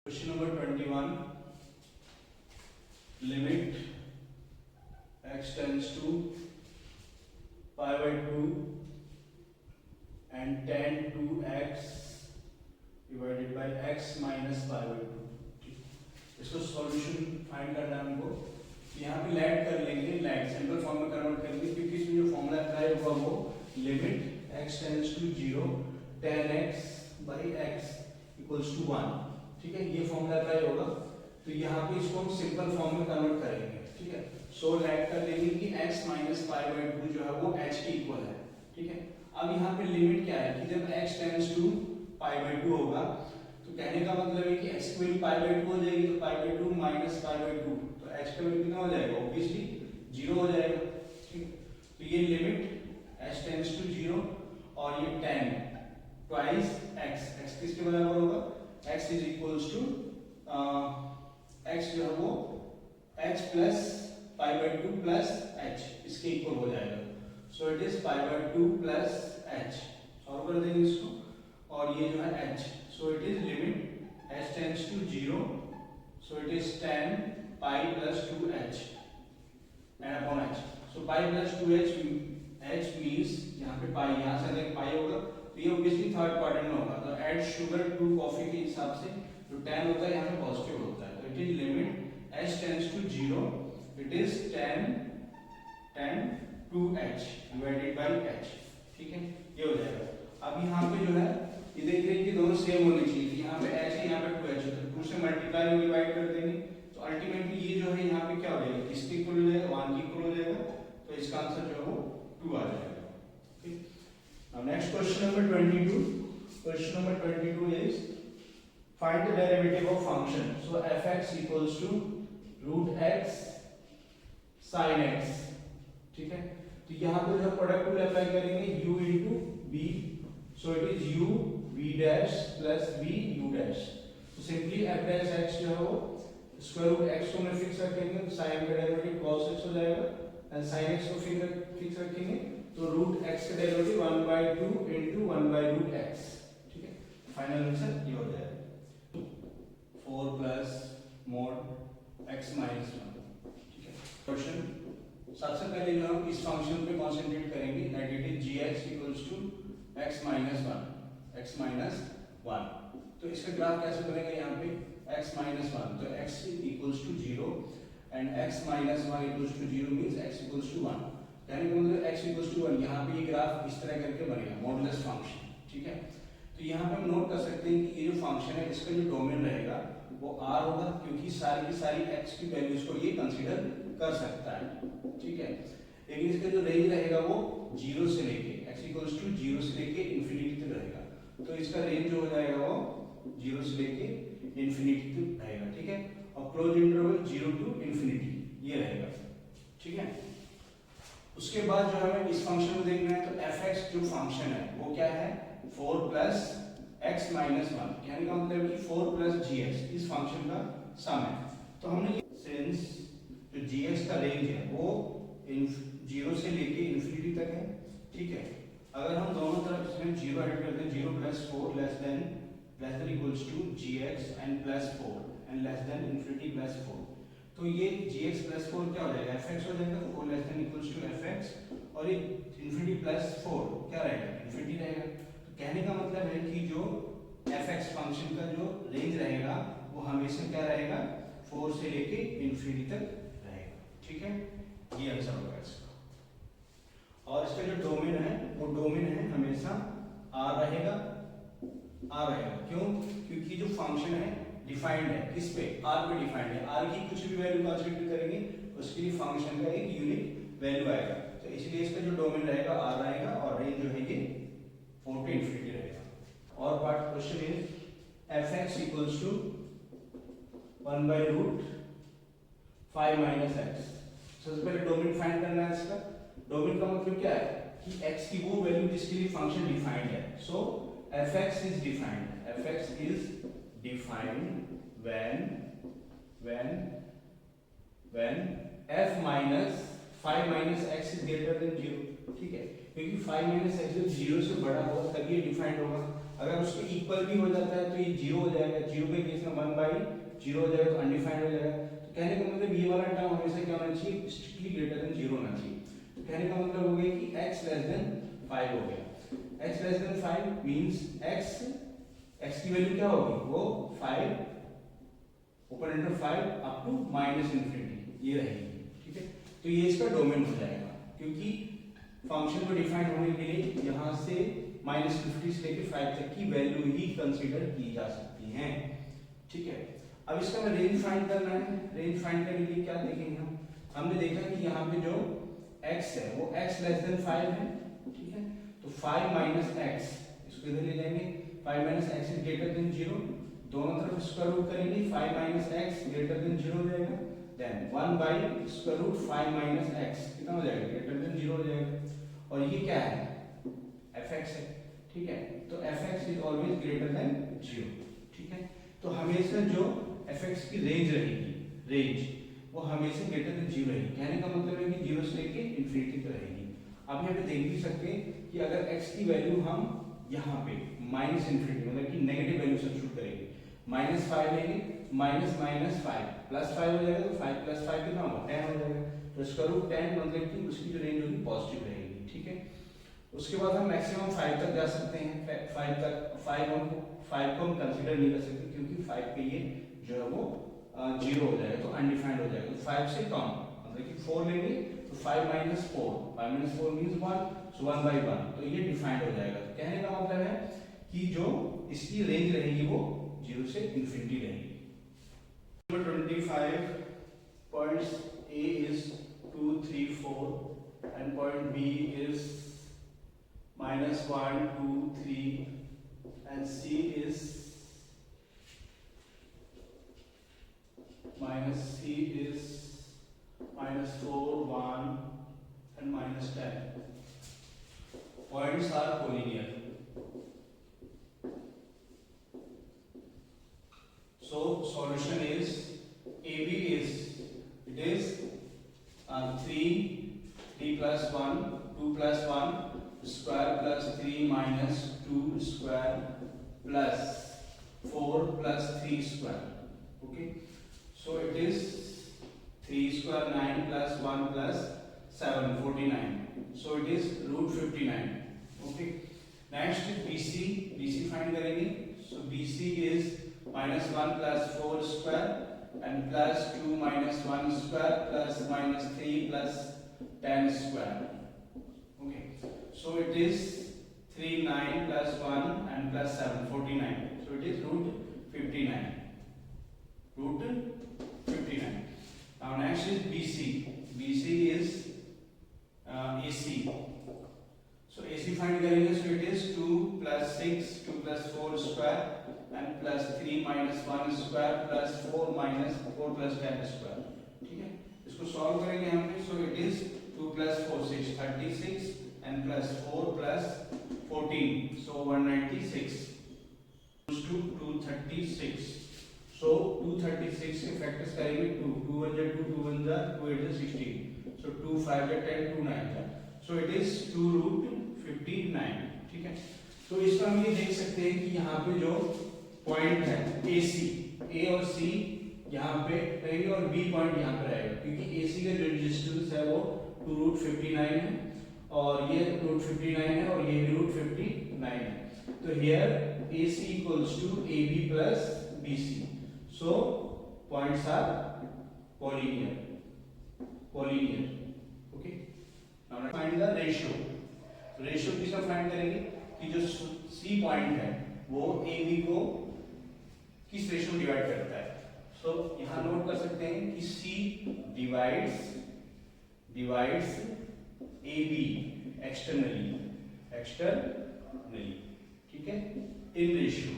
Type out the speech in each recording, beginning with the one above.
Question number 21. Limit x tends to pi by 2 and tan 2x divided by x minus pi by 2. इसको solution find करना है हमको। यहाँ पे लैट कर लेंगे, लैट सिंपल फॉर्म में कन्वर्ट करेंगे क्योंकि इसमें जो फॉर्मूला अप्लाई होगा वो limit x tends to 0 tan x by x equals to 1। ठीक है, ये फॉर्मूला अप्लाई होगा तो यहाँ पे इसको हम सिंपल फॉर्म में कन्वर्ट करेंगे। ठीक है, सो लैट कर लेंगे कि x माइनस पाई बाई 2 जो है वो h के इक्वल है। ठीक है, अब यहाँ पे लिमिट क्या है कि जब x tends to pi by 2 होगा तो कहने का मतलब है कि x की वैल्यू पाई बाई 2 हो जाएगी तो पाई बाई 2 माइनस पाई बाई 2 तो h का वैल्यू कितना हो जाएगा, ऑब्वियसली 0 हो जाएगा। ठीक है, तो ये लिमिट h टेंड्स टू 0 और ये tan ट्वाइस x किसके बराबर होगा, x is equals to x जो है वो h plus pi by 2 plus h इसके इक्वल हो जाएगा। So it is pi by 2 plus h, solve कर देंगे इसको और ये जो है h, so it is limit h tends to 0, so it is tan pi plus 2h and upon h। So pi plus 2h h means यहाँ पे पाई, यहाँ से अगर पाई होगा तो ये ऑब्वियसली थर्ड क्वाड्रेंट में होगा तो ऐड शुगर टू कॉफी के हिसाब से जो tan होता है यहाँ पे पॉजिटिव होता है तो it is limit h tends to 0, it is tan 2h divided by h। ठीक है, ये हो जाएगा। अब यहाँ पे जो है ये देख रहे हैं कि दोनों सेम होने चाहिए, यहाँ पे h है यहाँ पे 2h है तो 2 से मल्टीप्लाई और डिवाइड कर देंगे तो अल्टीमेटली ये जो है यहाँ पे क्या हो जाएगा, किसके इक्वल हो जाएगा, 1 के इक्वल हो जाएगा तो इसका आंसर जो है वो 2 आ जाएगा। ठीक, now next question number 22. Question number 22 is find the derivative of function. So fx equals to root x sin x. ठीक है, तो यहाँ पे जो प्रोडक्ट रूल अप्लाई करेंगे u into v, so it is u v dash plus v u dash. तो simply f dash x जो है वो स्क्वायर रूट x को में फिक्स रखेंगे तो sin का डेरिवेटिव cos x हो जाएगा एंड sin x को फिक्स रखेंगे तो रूट x का derivative 1 by 2 into 1 by root x। ठीक है, फाइनल आंसर ये हो जाएगा 4 plus mod x minus 1। ठीक है, क्वेश्चन सबसे पहले जो हम इस फंक्शन पे कंसंट्रेट करेंगे that it is gx equals to x minus 1। तो इसका ग्राफ कैसे बनेगा, यहाँ पे x minus 1 तो x equals to 0 and x minus 1 equals to 0 means x equals to 1। यानी कि मतलब x equals to 1 यहाँ पे ये ग्राफ इस तरह करके बनेगा मॉडुलस फंक्शन। ठीक है, तो यहाँ पे हम नोट कर सकते हैं कि ये जो फंक्शन है इसका जो डोमेन रहेगा वो r होगा क्योंकि सारी की सारी x की वैल्यूज को ये कंसीडर कर सकता है। ठीक है, लेकिन इसका जो रेंज रहेगा वो 0 से लेके x equals to 0 से लेके इंफिनिटी तक रहेगा तो इसका रेंज जो हो जाएगा वो 0 से लेके इंफिनिटी तक रहेगा। ठीक है, और क्लोज इंटरवल 0 to इंफिनिटी ये रहेगा। ठीक है, उसके बाद जो हमें इस फंक्शन को देखना है तो fx जो फंक्शन है वो क्या है 4 plus x minus 1, यानी का मतलब कि 4 plus gx इस फंक्शन का सम है। तो हमने सिंस जो gx का रेंज है वो 0 से लेके इंफिनिटी तक है। ठीक है, अगर हम दोनों तरफ इसमें 0 ऐड करते हैं 0 plus 4 less than equals to gx and plus 4 and less than infinity plus 4 तो ये gx plus 4 क्या हो जाएगा, fx हो जाएगा 4 less than equals to fx और ये infinity plus 4 क्या रहेगा, infinity रहेगा। तो कहने का मतलब है कि जो fx फंक्शन का जो रेंज रहेगा वो हमेशा क्या रहेगा 4 से लेके infinity तक रहेगा। ठीक है, ये आंसर होगा इसका। और इसका जो डोमेन है वो डोमेन है हमेशा r रहेगा, क्यों, क्योंकि जो फंक्शन है डिफाइंड है किस पे, r पे डिफाइंड है, r की कुछ भी वैल्यू कंसीडर करेंगे उसके लिए फंक्शन का एक यूनिक वैल्यू आएगा तो इसलिए इसका जो डोमेन रहेगा r रहेगा और रेंज जो है ये 4 to इंफिनिटी रहेगा। और part question is fx equals to 1 by root 5 minus x। सबसे पहले डोमेन फाइंड करना है इसका। डोमेन का मतलब क्या है कि x की वो वैल्यू जिसके लिए फंक्शन डिफाइंड है। सो fx is defined when f minus 5 minus x is greater than 0। ठीक है, क्योंकि 5 minus x जब 0 से बड़ा होगा तब ये डिफाइंड होगा अगर उसके इक्वल भी हो जाता है तो ये 0 हो जाएगा, 0 के केस में 1/0 हो जाएगा तो अनडिफाइंड हो जाएगा। तो कहने का मतलब ये वाला टर्म हमेशा क्या होना चाहिए, स्ट्रिक्टली ग्रेटर देन 0 होना चाहिए। तो कहने का मतलब हो गया कि x लेस देन 5 हो गया। x less than 5 means x की वैल्यू क्या होगी, वो 5 ओपन इंटर 5 अप टू -इंफिनिटी ये रहेगी, ठीक है। तो ये इसका डोमेन हो जाएगा, क्योंकि फंक्शन को डिफाइन होने के लिए यहाँ से -50 से लेकर 5 तक की वैल्यू ही कंसीडर की जा सकती है, ठीक है। अब इसका हमें रेंज फाइंड करना है। रेंज फाइंड करने के लिए क्या देखेंगे हम, हमने देखा कि यहाँ पे जो x है वो x लेस देन 5 है, ठीक है। तो 5 माइनस x इसको इधर ले जाएंगे, 5 minus x is greater than 0, दोनों तरफ स्क्वायर रूट करेंगे, 5 माइनस x ग्रेटर देन 0 हो जाएगा, then 1 by square root 5 minus x कितना हो जाएगा, ग्रेटर देन 0 हो जाएगा। और ये क्या है, fx है, ठीक है। तो fx is always greater than 0, ठीक है। तो हमेशा जो fx की रेंज रहेगी, रेंज वो हमेशा ग्रेटर देन 0 रहेगी। कहने का मतलब है कि 0 से लेके इंफिनिटी तक रहेगी। आप यहाँ पे देख भी सकते हैं कि अगर x की वैल्यू हम यहाँ पे माइनस इंफिनिटी मतलब कि नेगेटिव वैल्यू सब्स्टिट्यूट करेंगे, -5 लेंगे, -5 +5 हो जाएगा, तो 5 + 5 कितना होगा, 10 हो जाएगा। तो स्क्वायर रूट 10 मतलब कि उसकी जो रेंज होगी पॉजिटिव रहेगी, ठीक है। उसके बाद हम मैक्सिमम 5 तक जा सकते हैं। 5 तक 5 को हम कंसीडर नहीं कर सकते, क्योंकि 5 पे ये जो है वो 0 हो जाएगा, तो अनडिफाइंड हो जाएगा। तो 5 से कम मतलब कि 4 लेंगे तो 5 माइनस 4 मींस 1, सो 1/1, तो ये डिफाइंड हो जाएगा। तो कहने का मतलब है कि जो इसकी रेंज रहेगी वो 0 से इंफिनिटी रहेगी। Number 25 points A is 2, 3, 4 and point B is -1, 2, 3 and C is -4, 1 and -10. Points are collinear. So solution is AB is 3 plus 1, 2 plus 1 square plus 3 minus 2 square plus 4 plus 3 square. Okay. So it is 3 square 9 plus 1 plus 7 49. So it is root 59. Okay. Next BC find करेंगे. So BC is -1 plus 4 square and plus 2 minus 1 square plus minus 3 plus 10 square. Okay. So it is 3 9 plus 1 and plus 7 49. So it is root 59. Root 59. Now next is BC. BC is AC. So AC find करेंगे. So it is 2 plus 6, 2 plus 4 square and plus 3 minus 1 square plus 4 minus 4 plus 10 square. ठीक है, इसको solve करेंगे हमने. So it is 2 plus 4 6 36 and plus 4 plus 14. So 196 to 236. So 236 के factors करेंगे 2 2 1 जा 2 2 1 जा 2 8 जा 16. So 2 5 जा 10 2 9 जा. So it is 2 root 59. ठीक है, तो इसका हम ये देख सकते हैं कि यहाँ पे जो पॉइंट है AC, A और C यहाँ पे रहेंगे और B पॉइंट यहाँ पे रहेगा, क्योंकि AC का जो डिस्टेंस है वो 2 रूट 59 है और ये रूट 59 है और ये भी रूट 59 है. तो here AC equals to AB plus BC. So points are collinear. Okay. Now let's find the ratio. Ratio किसका फाइंड करेंगे कि जो C पॉइंट है वो AB को किस रेशियो में डिवाइड करता है. सो यहाँ नोट कर सकते हैं कि C डिवाइड्स AB एक्सटर्नली, ठीक है, इन रेशियो.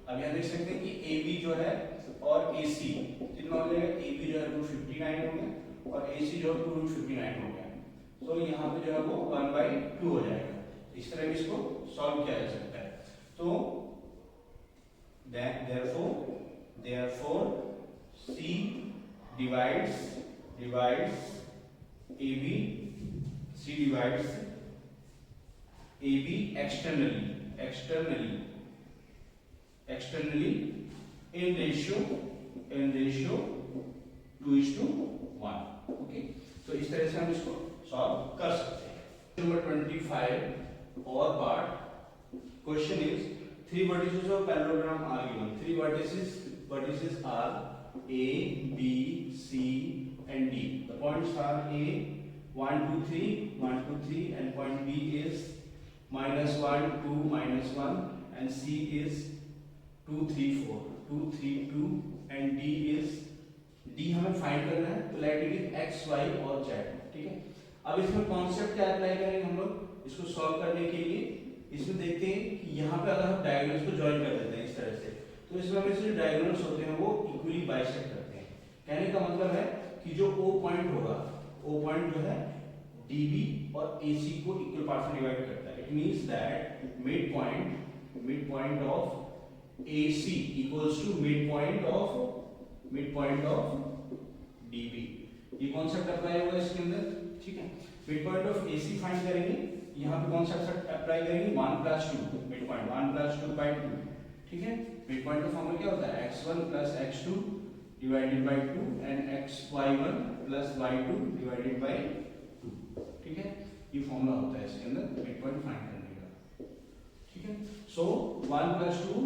अब यहाँ देख सकते हैं कि AB जो है और AC कितना हो जाएगा, AB जो है रूट 59 हो गया और AC जो है रूट 59 हो गया. तो यहाँ पे जो है वो 1/2 हो जाएगा. इस तरह इसको सॉल्व किया जा सकता है. तो therefore C divides AB externally externally in ratio 2:1. Okay, तो इस तरह से हम इसको सॉल्व कर सकते हैं. नंबर 25 और part. Question is 3 vertices of parallelogram are given. 3 vertices are A, B, C and D. The points are A 1 2 3 and point B is -1 2 -1 and C is 2 3 4 2 3 2 and D हमें फाइंड करना है. तो let it is x y और z. ठीक है, अब इसमें concept क्या अप्लाई करेंगे हम लोग इसको सॉल्व करने के लिए. इसमें देखते हैं कि यहाँ पे अगर हम डायगोनल्स को ज्वाइन कर देते हैं इस तरह से, तो इसमें हमें जो डायगोनल्स होते हैं वो इक्वली बाइसेक्ट करते हैं. कहने का मतलब है कि जो O पॉइंट होगा, O पॉइंट जो है DB और AC को इक्वल पार्ट में डिवाइड करता है. It means that mid point of AC equals to mid point of DB. ये कॉन्सेप्ट अप्लाई होगा इसके अंदर. ठीक है, mid point of AC find करेंगे. यहाँ पे कौन सा अप्लाई करेंगे 1 + 2 मिड पॉइंट 1 + 2/2. ठीक है, मिड पॉइंट का फॉर्मूला क्या होता है x1 + x2 divided by 2 and xy1 + y2 divided by 2. ठीक है, ये फॉर्मूला होता है इसके अंदर मिड पॉइंट फाइंड करने का. ठीक है, सो 1 + 2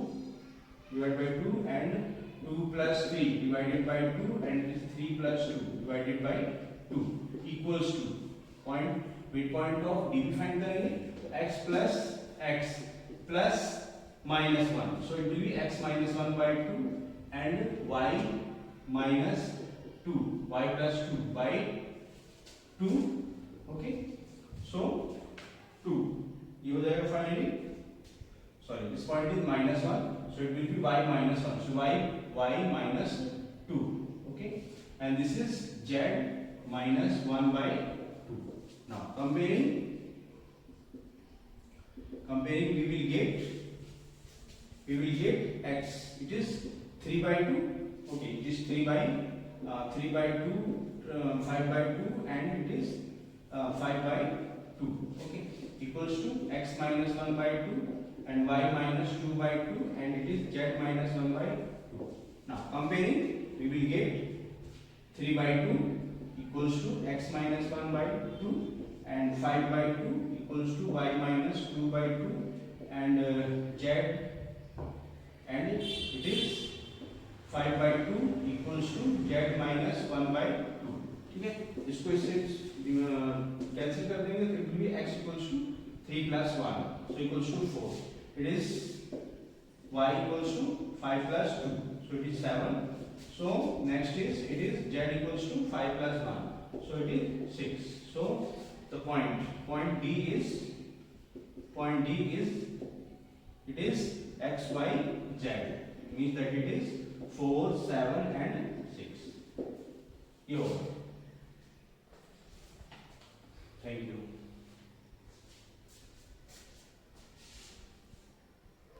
divided by 2 and 2 + 3 divided by 2 and 3 + 2 divided by 2 equals two point mid point of DB find करेंगे. तो x plus x plus -1, so it will be x - 1/2 and y - 2 y plus 2/2. okay, so 2 ये हो जाएगा finally. Sorry, this point is -1, so it will be y - 1, so y -2. okay, and this is z -1/2. Now comparing we will get x. It is 3/2. okay, it is 3/2 5/2 and it is 5/2. okay, equals to x - 1/2 and y - 2/2 and it is z - 1/2. Now comparing we will get 3/2 equals to x - 1/2 and 5/2 equals to y - 2/2 and z and it is 5/2 equals to z - 1/2. ठीक है, इसको इससे cancel कर देंगे तो it will be x equals to 3 + 1, so equals to 4. it is y equals to 5 + 2, so it is 7. so next is it is z equals to 5 + 1, so it is 6. so the point D is it is x y z, means that it is 4 7 and 6. ये होगा. Thank you.